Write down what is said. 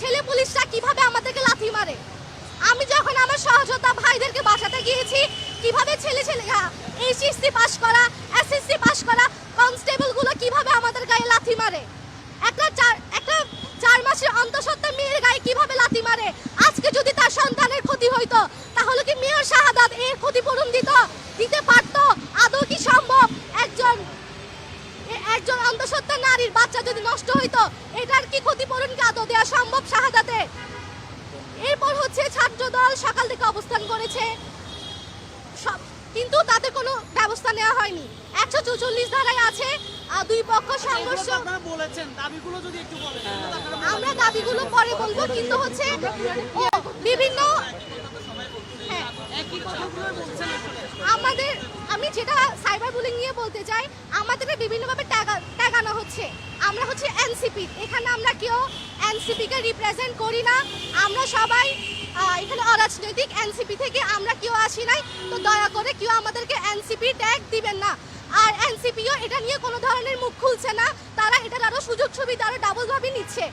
ছেলে পুলিশরা কিভাবে আমাদেরকে লাথি মারে। আমি যখন আমার সহযোদ্ধা ভাইদেরকে বাঁচাতে গিয়েছি, কিভাবে ছেলে এইচএসসি পাস করা, এসএসসি পাস করা কনস্টেবল গুলো কিভাবে আমাদের গায়ে লাথি মারে। একটা 4 মাসের অন্তঃসত্ত্বা মেয়ের গায়ে কিভাবে লাথি মারে। আজকে যদি তার সন্তানের ক্ষতি হইতো, তাহলে কি মেয়র শাহাদাত এর ক্ষতিপূরণ দিতে পারতো? আদৌ কি সম্ভব? একজন অন্তঃসত্ত্বা নারীর বাচ্চা যদি নষ্ট হইতো, এটার কি ক্ষতিপূরণ কি আদৌ দেওয়া সম্ভব শাহাদাতে? এরপর হচ্ছে ছাত্রদল সকাল থেকে অবস্থান করেছে, কিন্তু তাদের কোনো ব্যবস্থা নেওয়া হয়নি। 144 ধারায় আছে, দুই পক্ষ সংঘর্ষ। আমরা দাবিগুলো পরে বলবো, কিন্তু হচ্ছে বিভিন্ন আমি যেটা সাইবার বুলিং নিয়ে বলতে চাই, আমাদের বিভিন্নভাবে ট্যাগানো হচ্ছে। আমরা হচ্ছে এনসিপি, এখানে আমরা কেউ এনসিপি কে রিপ্রেজেন্ট করি না। আমরা সবাই এখানে অরাজনৈতিক, এনসিপি থেকে আমরা কেউ আসি নাই। তো দয়া করে কেউ আমাদেরকে এনসিপি ট্যাগ দিবেন না। আর এনসিপিও এটা নিয়ে কোনো ধরনের মুখ খুলছে না, তারা এটার আরো সুযোগ সুবিধা আরো ডাবল ভাবে নিচ্ছে।